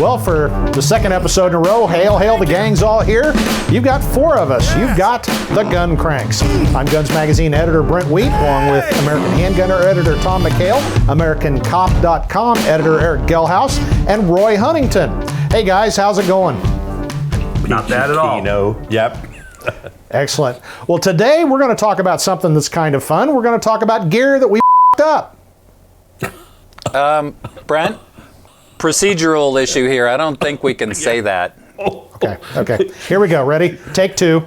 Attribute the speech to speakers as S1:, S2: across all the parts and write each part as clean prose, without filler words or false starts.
S1: Well, for the second episode in a row, hail, the gang's all here. You've got four of us. You've got the Gun Cranks. I'm Guns Magazine editor Brent Wheat, along with American Handgunner editor Tom McHale, AmericanCop.com editor Erick Gelhaus, and Roy Huntington. Hey guys, how's it going?
S2: Not bad at all.
S3: Yep.
S1: Excellent. Well, today we're going to talk about something that's kind of fun. We're going to talk about gear that we up.
S4: Brent, procedural issue here. I don't think we can say that.
S1: Okay. Here we go. Ready? Take two.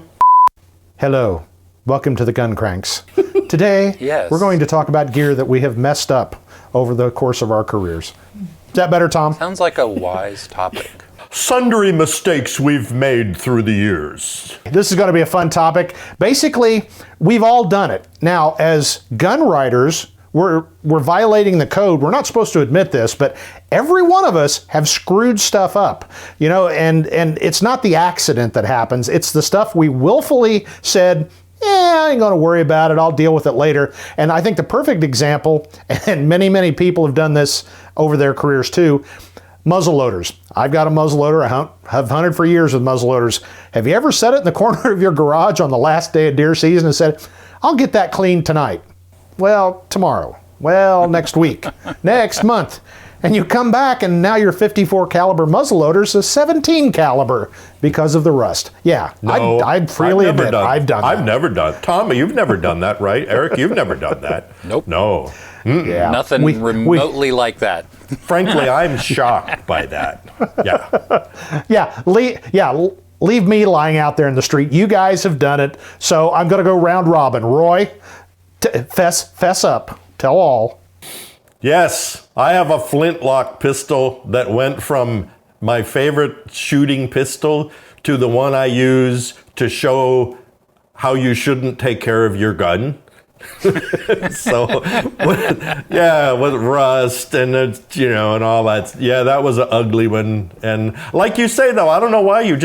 S1: Hello. Welcome to the Gun Cranks. Today, we're going to talk about gear that we have messed up over the course of our careers. Is that better, Tom?
S4: Sounds like a wise topic.
S3: Sundry mistakes we've made through the years.
S1: This is going to be a fun topic. Basically, we've all done it. Now, as gun writers, we're violating the code. We're not supposed to admit this, but every one of us have screwed stuff up, you know, and it's not the accident that happens. It's the stuff we willfully said, I ain't going to worry about it. I'll deal with it later. And I think the perfect example, and many people have done this over their careers too, muzzle loaders. I've got a muzzle loader. I have hunted for years with muzzle loaders. Have you ever set it in the corner of your garage on the last day of deer season and said, I'll get that cleaned tonight? Well, tomorrow. Well, next week. Next month. And you come back and now your 54 caliber muzzle loader's a 17 caliber because of the rust. Yeah,
S3: no,
S1: I'd freely admit I've done that.
S3: I've never done. Tommy, you've never done that, right? Eric, you've never done that.
S4: Nope.
S3: No.
S1: Yeah.
S4: Nothing remotely like that.
S3: Frankly, I'm shocked by that. Yeah.
S1: Leave me lying out there in the street. You guys have done it, so I'm going to go round robin. Roy, fess up. Tell all.
S3: Yes, I have a flintlock pistol that went from my favorite shooting pistol to the one I use to show how you shouldn't take care of your gun. So, with rust and and all that. Yeah, that was an ugly one. And like you say, though, I don't know why you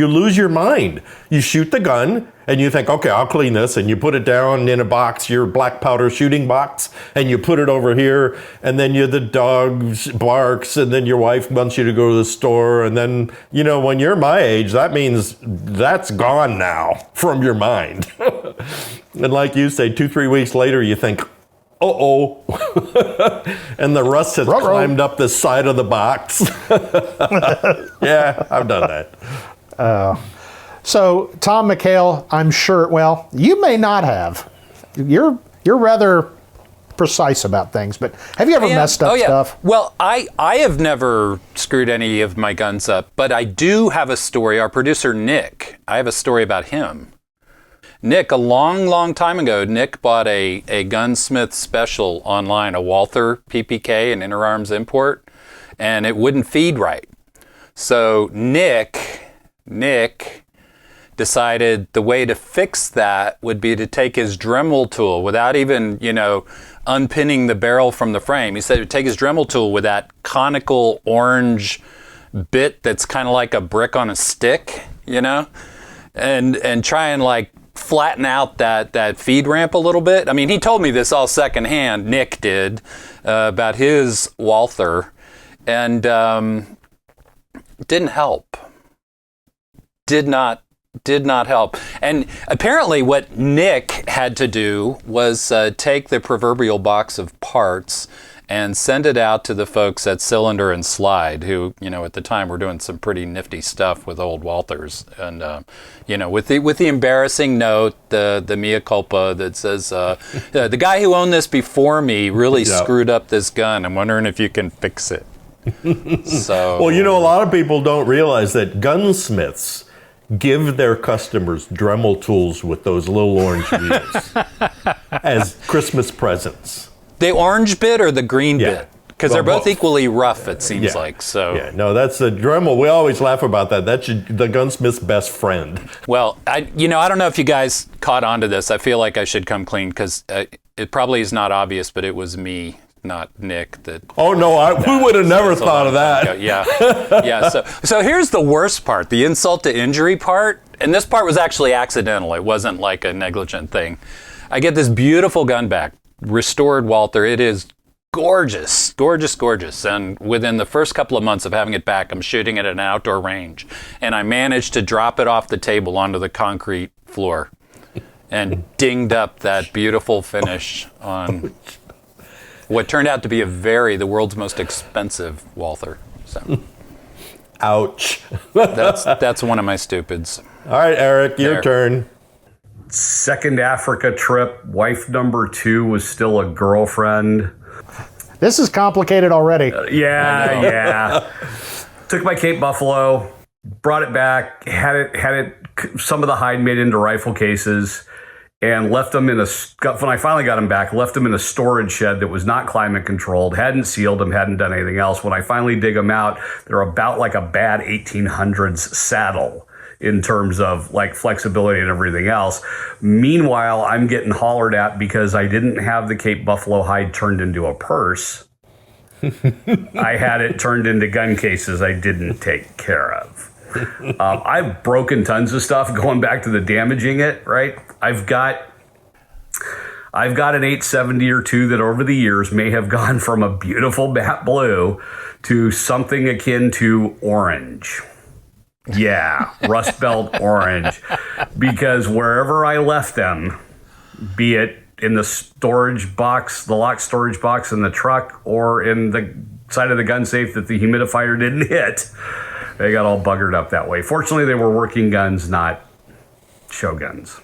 S3: lose your mind. You shoot the gun and you think, okay, I'll clean this, and you put it down in a box, your black powder shooting box, and you put it over here, and then the dog barks, and then your wife wants you to go to the store, and then when you're my age, that means that's gone now from your mind. And like you say, 2-3 weeks later, you think, uh-oh. And the rust has climbed up the side of the box. Yeah, I've done that.
S1: So, Tom McHale, I'm sure, well, you may not have. You're rather precise about things, but have you ever messed up stuff?
S4: Well, I have never screwed any of my guns up, but I do have a story. Our producer, Nick, I have a story about him. Nick, a long time ago, Nick bought a gunsmith special online, a Walther PPK, an interarms import, and it wouldn't feed right. So Nick decided the way to fix that would be to take his Dremel tool without even, unpinning the barrel from the frame. He said he would take his Dremel tool with that conical orange bit that's kind of like a brick on a stick, and try and flatten out that feed ramp a little bit. I mean, he told me this all secondhand, Nick did, about his Walther, and didn't help. Did not help. And apparently what Nick had to do was take the proverbial box of parts and send it out to the folks at Cylinder and Slide, who, at the time were doing some pretty nifty stuff with old Walthers. And, with the embarrassing note, the mea culpa that says, the guy who owned this before me really screwed up this gun. I'm wondering if you can fix it. So,
S3: well, a lot of people don't realize that gunsmiths give their customers Dremel tools with those little orange wheels as Christmas presents.
S4: The orange bit or the green bit? Because they're both equally rough, it seems like. So.
S3: Yeah, no, that's the Dremel. We always laugh about that. That's the gunsmith's best friend.
S4: Well, I don't know if you guys caught on to this. I feel like I should come clean because it probably is not obvious, but it was me, not Nick.
S3: Oh, no, we would have never thought of that.
S4: Yeah. So here's the worst part, the insult to injury part. And this part was actually accidental. It wasn't like a negligent thing. I get this beautiful gun back, restored Walther. It is gorgeous, gorgeous, gorgeous. And within the first couple of months of having it back, I'm shooting at an outdoor range. And I managed to drop it off the table onto the concrete floor and dinged up that beautiful finish on what turned out to be the world's most expensive Walther. So
S3: Ouch.
S4: that's one of my stupids.
S3: All right, Eric, your turn.
S2: Second Africa trip, wife number 2 was still a girlfriend.
S1: This is complicated already.
S2: Yeah. Took my Cape Buffalo, brought it back, had it some of the hide made into rifle cases, and left them when I finally got them back, left them in a storage shed that was not climate controlled, hadn't sealed them, hadn't done anything else. When I finally dig them out, they're about like a bad 1800s saddle in terms of like flexibility and everything else. Meanwhile, I'm getting hollered at because I didn't have the Cape Buffalo hide turned into a purse. I had it turned into gun cases I didn't take care of. I've broken tons of stuff going back to the damaging it, right? I've got an 870 or 2 that over the years may have gone from a beautiful matte blue to something akin to orange. Yeah, Rust Belt orange. Because wherever I left them, be it in the storage box, the locked storage box in the truck, or in the side of the gun safe that the humidifier didn't hit, they got all buggered up that way. Fortunately, they were working guns, not show guns.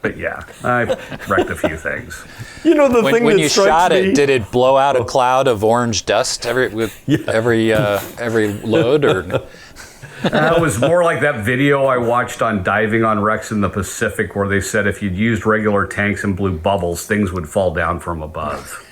S2: But yeah, I wrecked a few things.
S3: You know,
S4: when you shot it, did it blow out a cloud of orange dust every load, or?
S2: It was more like that video I watched on diving on wrecks in the Pacific where they said if you'd used regular tanks and blew bubbles, things would fall down from above.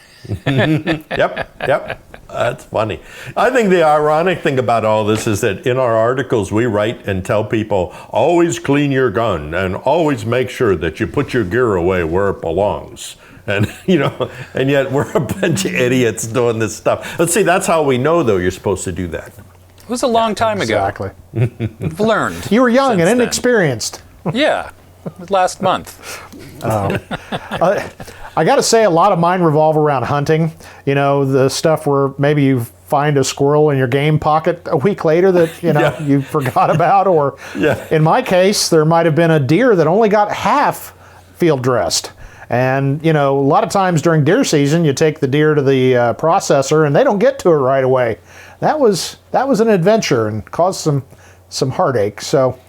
S3: Yep. That's funny. I think the ironic thing about all this is that in our articles we write and tell people, always clean your gun and always make sure that you put your gear away where it belongs. And, and yet we're a bunch of idiots doing this stuff. Let's see, that's how we know, though, you're supposed to do that.
S4: It was a long time ago.
S1: Exactly.
S4: I've learned.
S1: You were young and
S4: then.
S1: inexperienced.
S4: Yeah. Last month.
S1: I got to say, a lot of mine revolve around hunting. The stuff where maybe you find a squirrel in your game pocket a week later that, you forgot about. Or in my case, there might have been a deer that only got half field dressed. And, a lot of times during deer season, you take the deer to the processor and they don't get to it right away. That was an adventure and caused some heartache. So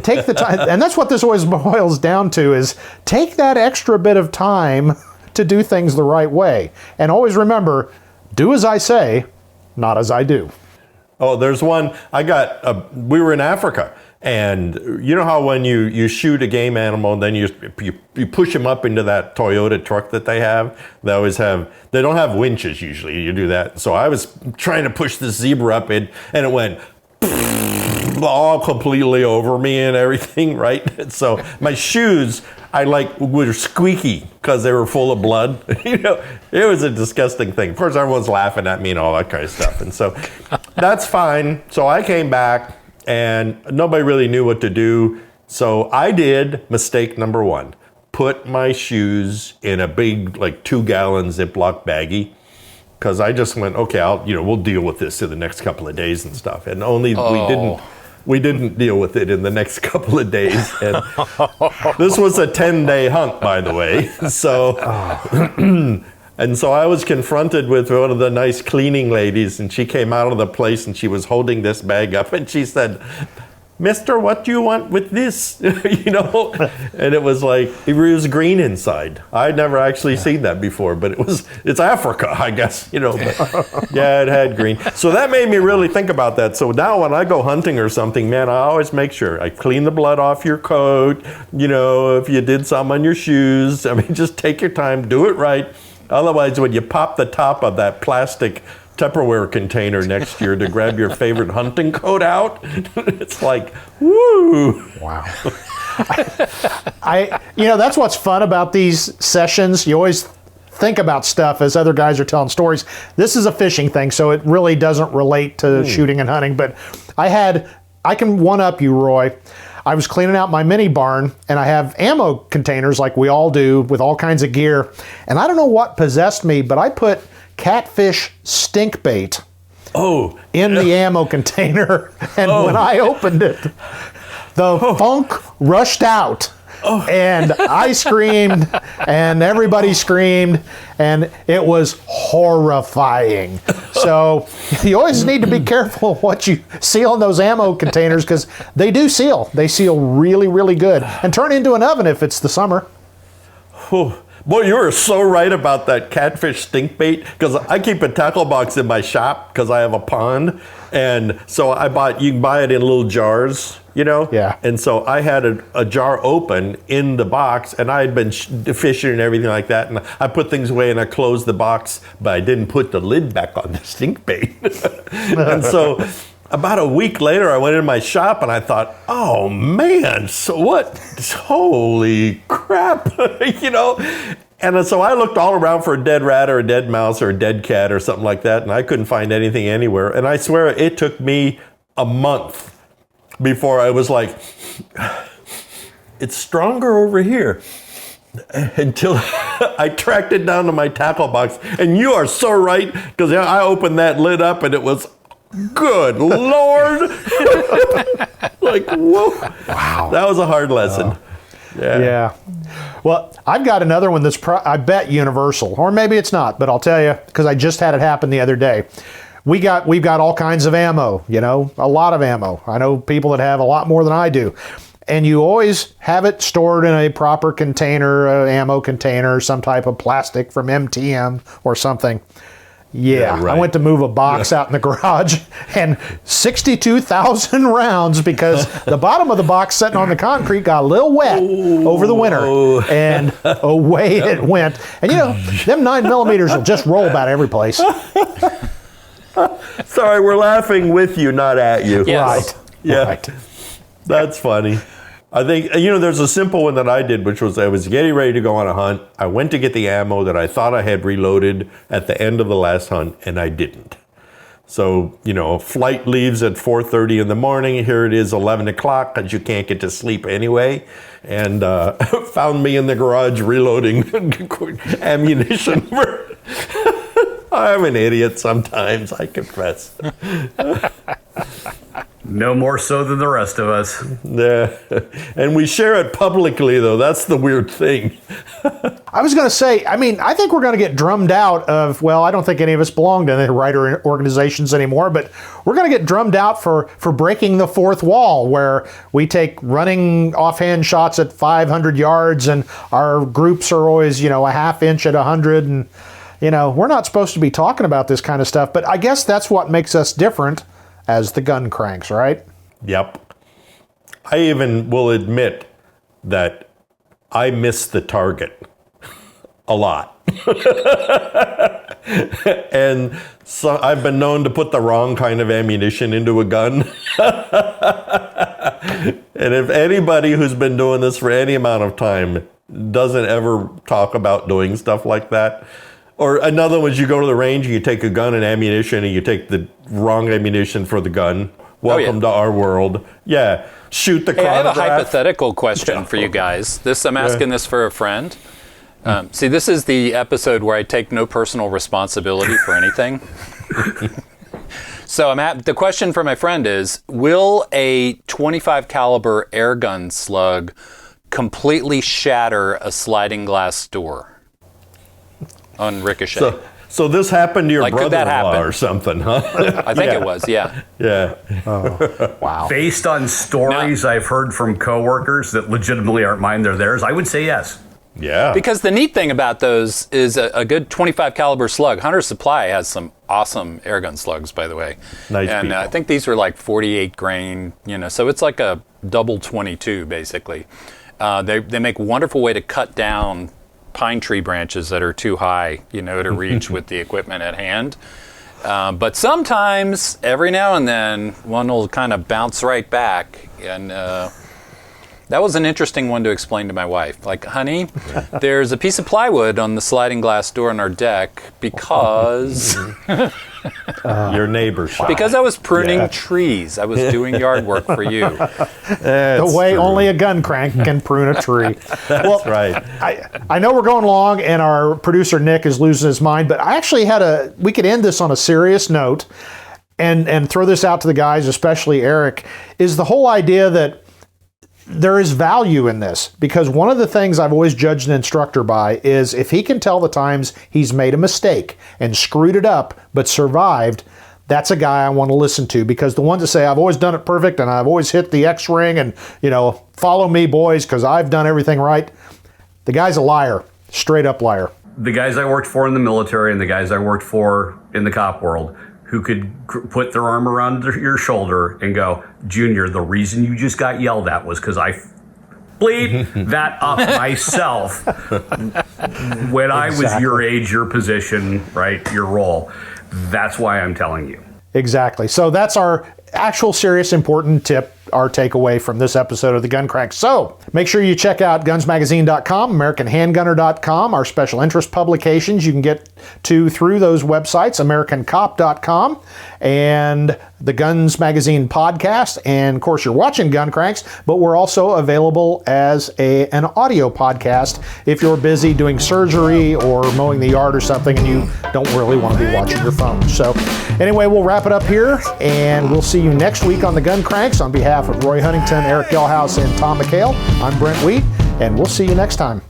S1: take the time, and that's what this always boils down to, is take that extra bit of time to do things the right way. And always remember, do as I say, not as I do.
S3: Oh, there's one, we were in Africa, and you know how when you shoot a game animal and then you push him up into that Toyota truck that they have, they don't have winches usually, you do that. So I was trying to push this zebra up in, and it went all completely over me and everything, right? So my shoes, were squeaky because they were full of blood. It was a disgusting thing. Of course, everyone's laughing at me and all that kind of stuff. And so that's fine. So I came back and nobody really knew what to do. So I did mistake number 1, put my shoes in a big, 2-gallon Ziploc baggie. Because I just went, okay, we'll deal with this in the next couple of days and stuff. And we didn't deal with it in the next couple of days. And this was a 10-day hunt, by the way. So, and so I was confronted with one of the nice cleaning ladies, and she came out of the place and she was holding this bag up and she said, "Mister, what do you want with this?" And it was it was green inside. I'd never actually seen that before, but it's Africa, I guess, but yeah, it had green. So that made me really think about that. So now when I go hunting or something, man, I always make sure I clean the blood off your coat. If you did something on your shoes, just take your time, do it right. Otherwise, when you pop the top of that plastic Tupperware container next year to grab your favorite hunting coat out, it's woo!
S1: Wow. That's what's fun about these sessions. You always think about stuff as other guys are telling stories. This is a fishing thing, so it really doesn't relate to shooting and hunting. But I can one-up you, Roy. I was cleaning out my mini barn, and I have ammo containers like we all do with all kinds of gear. And I don't know what possessed me, but I put catfish stink bait
S3: Oh,
S1: in the ammo container. And when I opened it, the funk rushed out. And I screamed, and everybody screamed, and it was horrifying. So you always need to be careful what you seal in those ammo containers, because they do seal. They seal really, really good, and turn into an oven if it's the summer.
S3: boy, you were so right about that catfish stink bait, because I keep a tackle box in my shop because I have a pond, and so you can buy it in little jars,
S1: Yeah.
S3: And so I had a jar open in the box, and I had been fishing and everything like that, and I put things away and I closed the box, but I didn't put the lid back on the stink bait. And so about a week later, I went in my shop and I thought, oh man, so what? Holy crap, And so I looked all around for a dead rat or a dead mouse or a dead cat or something like that, and I couldn't find anything anywhere. And I swear it took me a month before I was like, it's stronger over here. Until I tracked it down to my tackle box. And you are so right, because I opened that lid up and it was, good Lord. Like, whoa. Wow. That was a hard lesson.
S1: Yeah. Well, I've got another one that's, I bet, universal. Or maybe it's not, but I'll tell you, because I just had it happen the other day. We've got all kinds of ammo, a lot of ammo. I know people that have a lot more than I do. And you always have it stored in a proper container, an ammo container, some type of plastic from MTM or something. Yeah, right. I went to move a box out in the garage, and 62,000 rounds, because the bottom of the box sitting on the concrete got a little wet over the winter, and away it went. And them 9mm will just roll about every place.
S3: Sorry, we're laughing with you, not at you.
S1: Yes. Right.
S3: Yeah.
S1: Right.
S3: That's funny. I think, there's a simple one that I did, which was I was getting ready to go on a hunt. I went to get the ammo that I thought I had reloaded at the end of the last hunt, and I didn't. So, flight leaves at 4:30 in the morning. Here it is, 11 o'clock, because you can't get to sleep anyway. And found me in the garage reloading ammunition. I'm an idiot sometimes, I confess.
S2: No more so than the rest of us.
S3: Yeah. And we share it publicly, though. That's the weird thing.
S1: I was going to say, I think we're going to get drummed out of, I don't think any of us belong to any writer organizations anymore, but we're going to get drummed out for breaking the fourth wall, where we take running offhand shots at 500 yards, and our groups are always, a half inch at 100, and, we're not supposed to be talking about this kind of stuff, but I guess that's what makes us different as the gun cranks, right?
S3: Yep. I even will admit that I miss the target a lot. And so I've been known to put the wrong kind of ammunition into a gun. And if anybody who's been doing this for any amount of time doesn't ever talk about doing stuff like that, or another one is you go to the range and you take a gun and ammunition and you take the wrong ammunition for the gun. Welcome to our world. Yeah. Shoot the chronograph.
S4: I have a hypothetical question for you guys. I'm asking this for a friend. See, this is the episode where I take no personal responsibility for anything. So the question for my friend is, will a .25 caliber air gun slug completely shatter a sliding glass door on ricochet?
S3: So this happened to your brother-in-law or something, huh?
S4: I think it was, yeah.
S3: Yeah.
S1: Oh, wow.
S2: Based on stories I've heard from coworkers that legitimately aren't mine, they're theirs, I would say yes.
S3: Yeah.
S4: Because the neat thing about those is a good .25 caliber slug. Hunter's Supply has some awesome airgun slugs, by the way.
S3: Nice.
S4: And I think these are like 48 grain, so it's like a double 22, basically. They make a wonderful way to cut down pine tree branches that are too high, to reach with the equipment at hand. But sometimes, every now and then, one will kind of bounce right back. And That was an interesting one to explain to my wife. Like, honey, there's a piece of plywood on the sliding glass door on our deck because
S3: Your neighbor's shop.
S4: because I was pruning trees. I was doing yard work for you.
S1: The way only a gun crank can prune a tree.
S3: That's right.
S1: I know we're going long, and our producer Nick is losing his mind, but I actually we could end this on a serious note and throw this out to the guys, especially Eric, is the whole idea that there is value in this, because one of the things I've always judged an instructor by is if he can tell the times he's made a mistake and screwed it up but survived, that's a guy I want to listen to, because the ones that say I've always done it perfect and I've always hit the X ring and, follow me boys because I've done everything right, the guy's a liar, straight up liar.
S2: The guys I worked for in the military and the guys I worked for in the cop world who could put their arm around your shoulder and go, Junior, the reason you just got yelled at was because I bleep that up myself when I was your age, your position, right, your role. That's why I'm telling you.
S1: Exactly. So that's our actual serious important tip, our takeaway from this episode of the Gun Crank. So make sure you check out gunsmagazine.com, americanhandgunner.com, our special interest publications you can get to through those websites, americancop.com, and the Guns Magazine podcast. And of course, you're watching Gun Cranks, but we're also available as an audio podcast if you're busy doing surgery or mowing the yard or something and you don't really want to be watching your phone. So anyway, we'll wrap it up here, and we'll see you next week on the Gun Cranks. On behalf of Roy Huntington, Erick Gelhaus, and Tom McHale, I'm Brent Wheat, and we'll see you next time.